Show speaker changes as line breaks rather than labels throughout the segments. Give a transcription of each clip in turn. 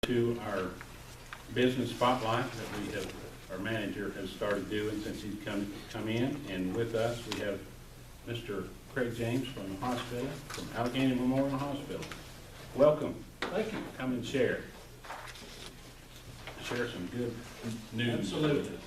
To our business spotlight that we have, our manager has started doing since he's come in. And with us, we have Mr. Craig James from the hospital, from Alleghany Memorial Hospital. Welcome.
Thank you.
Come and share some good news.
Absolutely.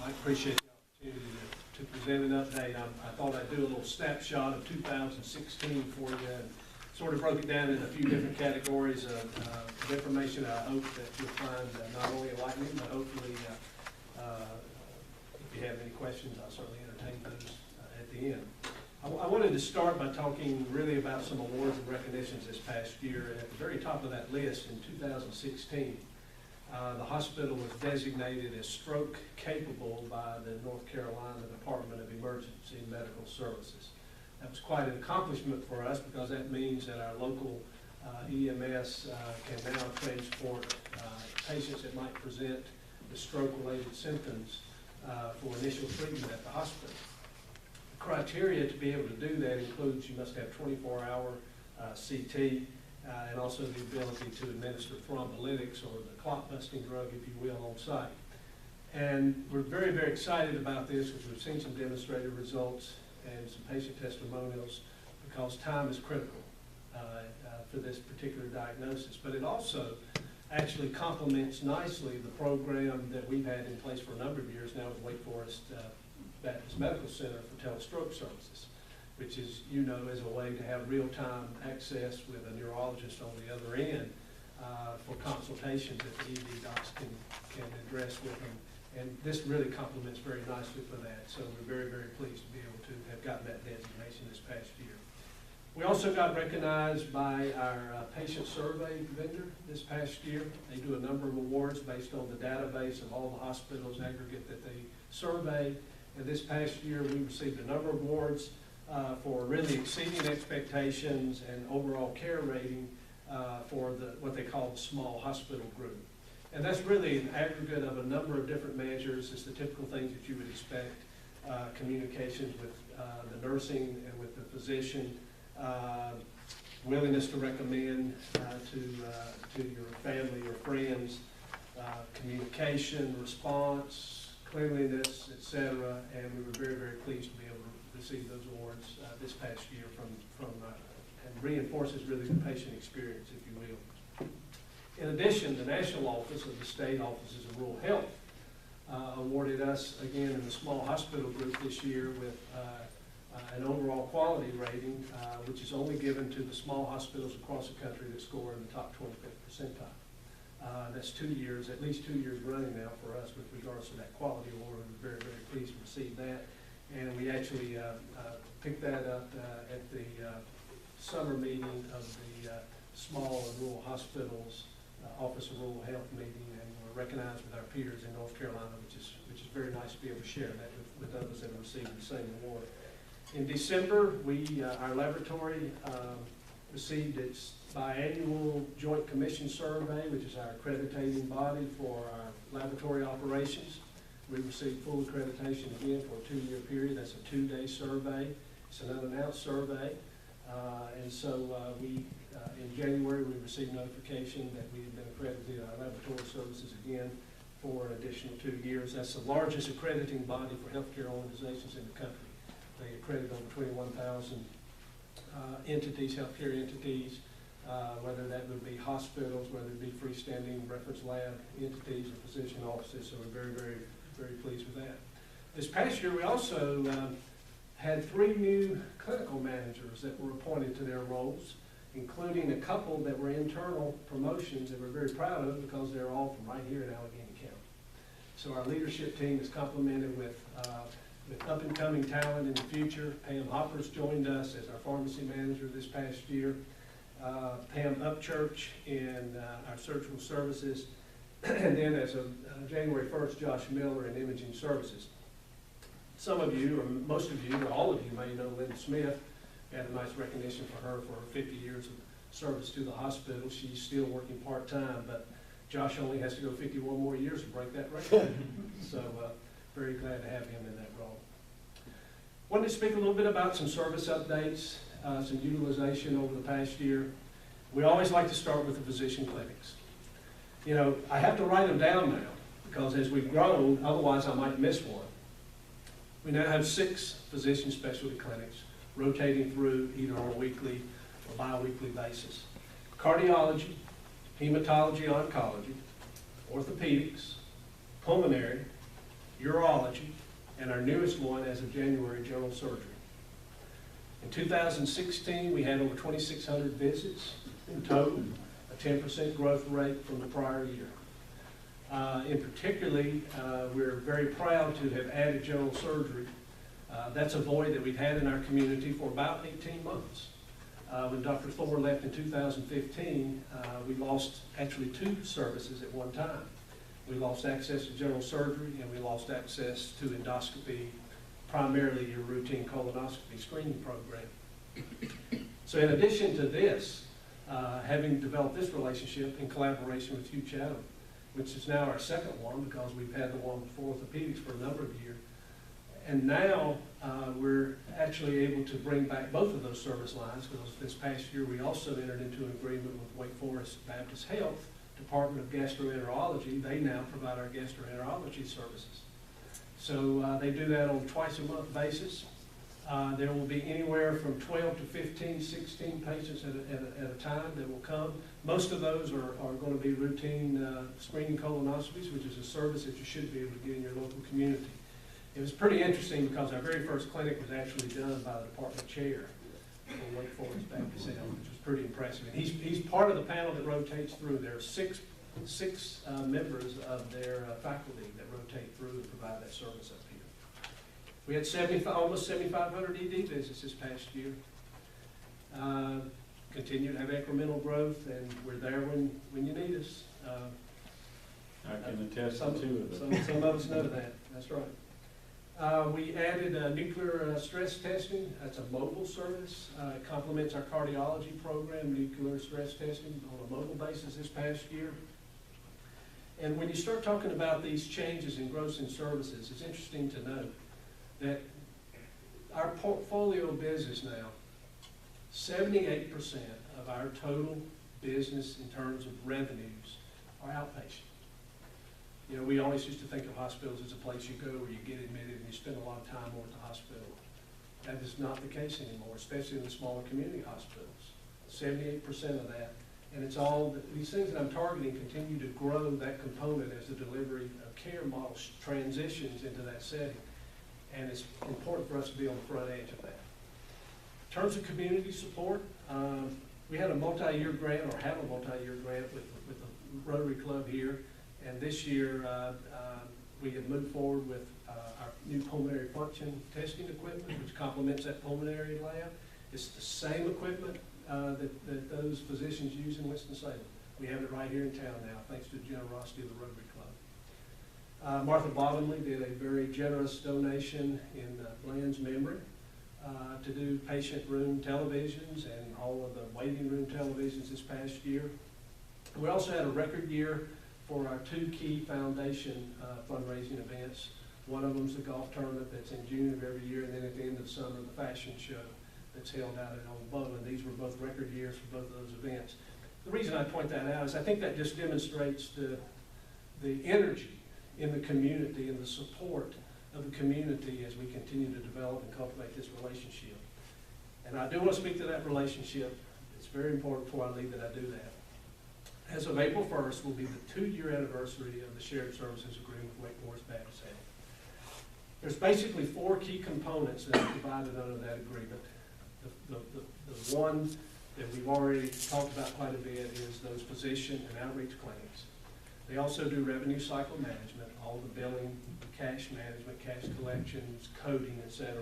I appreciate the opportunity to present an update. I thought I'd do a little snapshot of 2016 for you, and sort of broke it down in a few different categories of information I hope that you'll find not only enlightening, but hopefully, if you have any questions, I'll certainly entertain those at the end. I wanted to start by talking really about some awards and recognitions this past year. And at the very top of that list in 2016, the hospital was designated as stroke capable by the North Carolina Department of Emergency Medical Services. That was quite an accomplishment for us because that means that our local EMS can now transport patients that might present with stroke-related symptoms for initial treatment at the hospital. The criteria to be able to do that includes you must have 24-hour CT and also the ability to administer thrombolytics or the clot-busting drug, if you will, on site. And we're very, very excited about this because we've seen some demonstrated results and some patient testimonials because time is critical for this particular diagnosis. But it also actually complements nicely the program that we've had in place for a number of years now at Wake Forest Baptist Medical Center for telestroke services, which is, you know, is a way to have real-time access with a neurologist on the other end for consultations that the ED docs can address with them. And this really complements very nicely for that. So we're very, very pleased to be able to have gotten that designation this past year. We also got recognized by our patient survey vendor this past year. They do a number of awards based on the database of all the hospitals aggregate that they survey. And this past year, we received a number of awards for really exceeding expectations and overall care rating for what they call the small hospital group. And that's really an aggregate of a number of different measures. It's the typical things that you would expect, communications with the nursing and with the physician, willingness to recommend to your family or friends, communication, response, cleanliness, etc. And we were very, very pleased to be able to receive those awards this past year from and reinforces really the patient experience, if you will. In addition, the National Office of the State Offices of Rural Health awarded us, again, in the small hospital group this year with an overall quality rating, which is only given to the small hospitals across the country that score in the top 25th percentile. That's 2 years, at least 2 years running now for us with regards to that quality award. We're very, very pleased to receive that. And we actually picked that up at the summer meeting of the Small and Rural Hospitals Office of Rural Health meeting, and we're recognized with our peers in North Carolina, which is very nice to be able to share that with others that have received the same award. In December, our laboratory received its biannual Joint Commission Survey, which is our accrediting body for our laboratory operations. We received full accreditation again for a 2-year period. That's a 2-day survey. It's an unannounced survey. And so in January, we received notification that we had been accredited in our laboratory services again for an additional 2 years. That's the largest accrediting body for healthcare organizations in the country. They accredit over 21,000 entities, healthcare entities, whether that would be hospitals, whether it be freestanding reference lab entities or physician offices. So we're very, very, very pleased with that. This past year, we also had 3 new clinical managers that were appointed to their roles, including a couple that were internal promotions that we're very proud of because they're all from right here in Alleghany County. So our leadership team is complemented with up-and-coming talent in the future. Pam Hopper's joined us as our pharmacy manager this past year. Pam Upchurch in our surgical services. And then as of January 1st, Josh Miller in imaging services. Some of you, or most of you, or all of you may know Linda Smith. We had a nice recognition for her for her 50 years of service to the hospital. She's still working part-time, but Josh only has to go 51 more years to break that record. So very glad to have him in that role. Wanted to speak a little bit about some service updates, some utilization over the past year. We always like to start with the physician clinics. You know, I have to write them down now, because as we've grown, otherwise I might miss one. We now have 6 physician specialty clinics rotating through either on a weekly or bi-weekly basis. Cardiology, hematology, oncology, orthopedics, pulmonary, urology, and our newest one as of January, general surgery. In 2016, we had over 2,600 visits in total, a 10% growth rate from the prior year. In particularly, we're very proud to have added general surgery. That's a void that we've had in our community for about 18 months. When Dr. Thor left in 2015, we lost actually 2 services at one time. We lost access to general surgery, and we lost access to endoscopy, primarily your routine colonoscopy screening program. So in addition to this, having developed this relationship in collaboration with Hugh Chatham, which is now our second one, because we've had the one before orthopedics for a number of years. And now we're actually able to bring back both of those service lines, because this past year we also entered into an agreement with Wake Forest Baptist Health, Department of Gastroenterology. They now provide our gastroenterology services. So they do that on a twice-a-month basis. There will be anywhere from 12 to 15, 16 patients at a time that will come. Most of those are going to be routine screening colonoscopies, which is a service that you should be able to get in your local community. It was pretty interesting because our very first clinic was actually done by the department chair for Wake Forest Baptist Health, which was pretty impressive. And he's part of the panel that rotates through. There are six members of their faculty that rotate through and provide that service up here. We had almost 7,500 ED visits this past year. Continue to have incremental growth, and we're there when you need us.
I can attest to 2 of them.
Some of us know that. That's right. We added nuclear stress testing. That's a mobile service. It complements our cardiology program, nuclear stress testing on a mobile basis this past year. And when you start talking about these changes in growth in services, it's interesting to note that our portfolio of business now, 78% of our total business in terms of revenues are outpatient. You know, we always used to think of hospitals as a place you go where you get admitted and you spend a lot of time more at the hospital. That is not the case anymore, especially in the smaller community hospitals. 78% of that. And it's all, these things that I'm targeting continue to grow that component as the delivery of care model transitions into that setting. And it's important for us to be on the front edge of that. In terms of community support, we had a multi-year grant, or have a multi-year grant with the Rotary Club here. And this year, we have moved forward with our new pulmonary function testing equipment, which complements that pulmonary lab. It's the same equipment that those physicians use in Winston-Salem. We have it right here in town now, thanks to the generosity of the Rotary Club. Martha Bottomley did a very generous donation in Bland's memory to do patient room televisions and all of the waiting room televisions this past year. We also had a record year for our 2 key foundation fundraising events. One of them is the golf tournament that's in June of every year, and then at the end of the summer, the fashion show that's held out at Old Bow, and these were both record years for both of those events. The reason I point that out is I think that just demonstrates the energy in the community and the support of the community as we continue to develop and cultivate this relationship. And I do want to speak to that relationship. It's very important before I leave that I do that. As of April 1st will be the 2-year anniversary of the shared services agreement with Wake Forest Baptist Health. There's basically 4 key components that are provided under that agreement. The one that we've already talked about quite a bit is those physician and outreach clinics. They also do revenue cycle management, all the billing, cash management, cash collections, coding, etc.,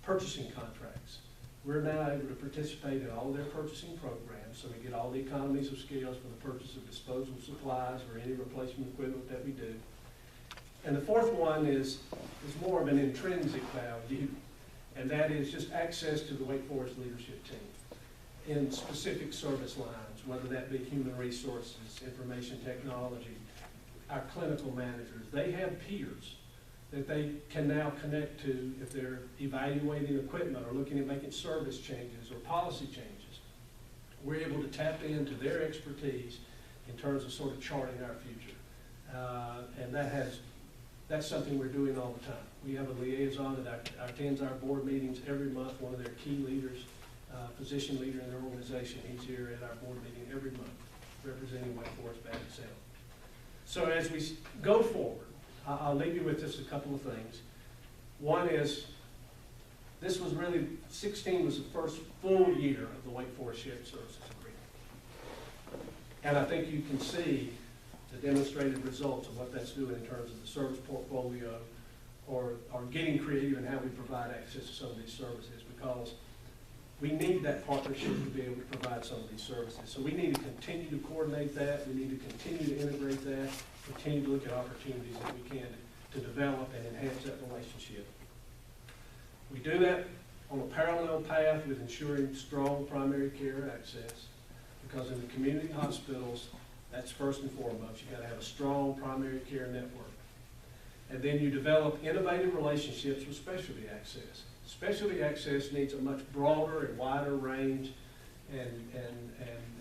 purchasing contracts. We're now able to participate in all their purchasing programs, so we get all the economies of scales for the purchase of disposable supplies or any replacement equipment that we do. And the 4th one is more of an intrinsic value, and that is just access to the Wake Forest leadership team in specific service lines, whether that be human resources, information technology, our clinical managers. They have peers that they can now connect to if they're evaluating equipment or looking at making service changes or policy changes. we're able to tap into their expertise in terms of sort of charting our future. And that's something we're doing all the time. We have a liaison that attends our board meetings every month, one of their key leaders, physician leader in their organization. He's here at our board meeting every month, representing Wake Forest Baptist Health. So as we go forward, I'll leave you with just a couple of things. One is, this was really, 16 was the first full year of the Wake Forest Shared Services Agreement. And I think you can see the demonstrated results of what that's doing in terms of the service portfolio, or getting creative in how we provide access to some of these services, because we need that partnership to be able to provide some of these services. So we need to continue to coordinate that, we need to continue to integrate that, continue to look at opportunities that we can to develop and enhance that relationship. We do that on a parallel path with ensuring strong primary care access, because in the community hospitals, that's first and foremost. You gotta have a strong primary care network. And then you develop innovative relationships with specialty access. Specialty access needs a much broader and wider range and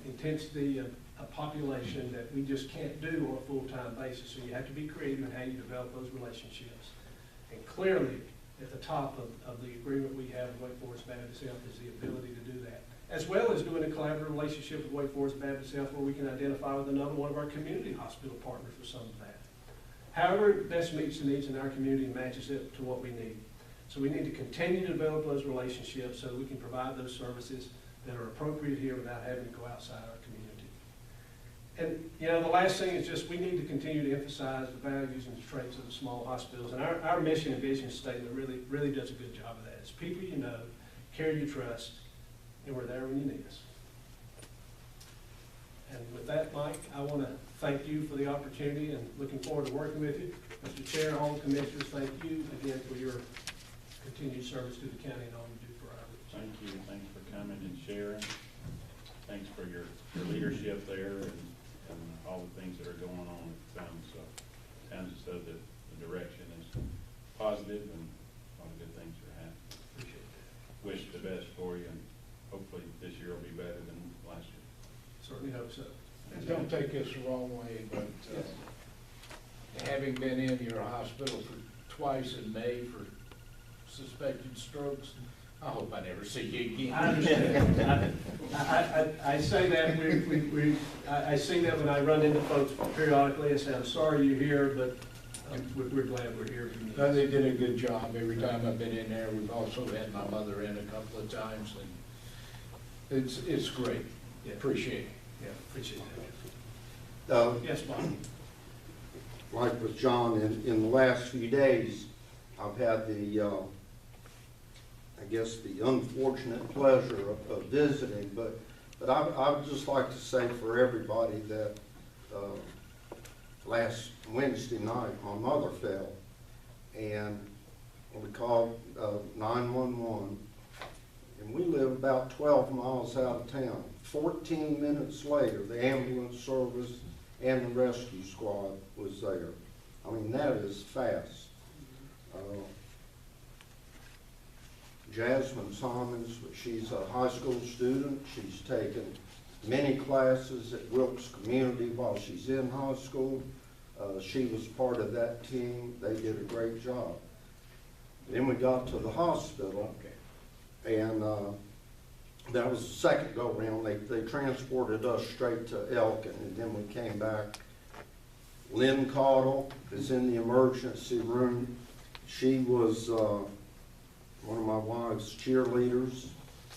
intensity of a population that we just can't do on a full-time basis. So you have to be creative in how you develop those relationships. And clearly, at the top of the agreement we have with Wake Forest Baptist Health is the ability to do that, as well as doing a collaborative relationship with Wake Forest Baptist Health where we can identify with another one of our community hospital partners for some of that. However it best meets the needs in our community and matches it to what we need. So we need to continue to develop those relationships so that we can provide those services that are appropriate here without having to go outside our community. And, you know, the last thing is just we need to continue to emphasize the values and the traits of the small hospitals. And our mission and vision statement really does a good job of that. It's people you know, care you trust, and we're there when you need us. And with that, Mike, I want to thank you for the opportunity and looking forward to working with you. Mr. Chair, all the commissioners, thank you again for your continued service to the county and all you do for our region.
Thank you. Thanks for coming and sharing. Thanks for your leadership there and all the things that are going on at the town. So it sounds as though the direction is positive and a lot of good things are happening.
Appreciate that.
Wish the best for you, and hopefully this year will be better than last year.
Certainly hope so.
And don't take this the wrong way, but having been in your hospital for twice in May for suspected strokes, I hope I never see you again.
I understand. I say that, I see that when I run into folks periodically. I say, I'm sorry you're here, but we're glad we're here.
No, they did a good job. Every time I've been in there, we've also had my mother in a couple of times, and it's great.
Yeah.
Appreciate it.
Yeah, appreciate that. Yes, Bob.
Like with John, in the last few days, I've had the, I guess, the unfortunate pleasure of visiting, but I would just like to say for everybody that last Wednesday night, my mother fell, and we called 911, and we live about 12 miles out of town. 14 minutes later, the ambulance service and the rescue squad was there. I mean, that is fast. Jasmine Simons, she's a high school student. She's taken many classes at Wilkes Community while she's in high school. She was part of that team. They did a great job. Then we got to the hospital, and that was the second go-round. They transported us straight to Elkin, and then we came back. Lynn Caudle is in the emergency room. She was one of my wife's cheerleaders.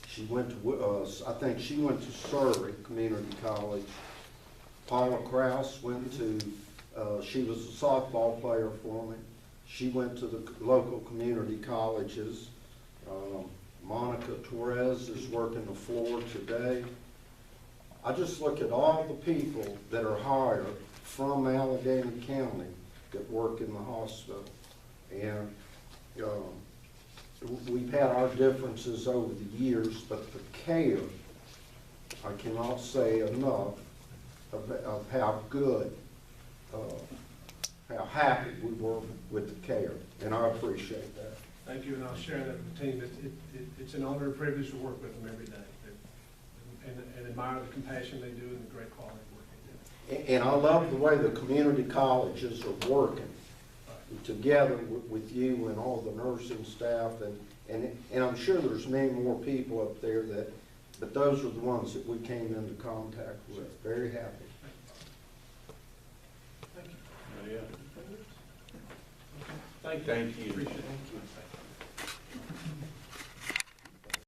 She went to, I think she went to Surrey Community College. Paula Krause went to, she was a softball player for me. She went to the local community colleges. Monica Torres is working the floor today. I just look at all the people that are hired from Alleghany County that work in the hospital. And we've had our differences over the years, but the care, I cannot say enough of how good, how happy we were with the care, and I appreciate that.
Thank you, and I'll share that with the team. It's an honor and privilege to work with them every day. and admire the compassion they do and the great quality of work they do.
And I love the way the community colleges are working together with you and all the nursing staff, and I'm sure there's many more people up there but those are the ones that we came into contact with. Very happy.
Thank you.
Yeah.
Thank you.
Thank you.
Appreciate it.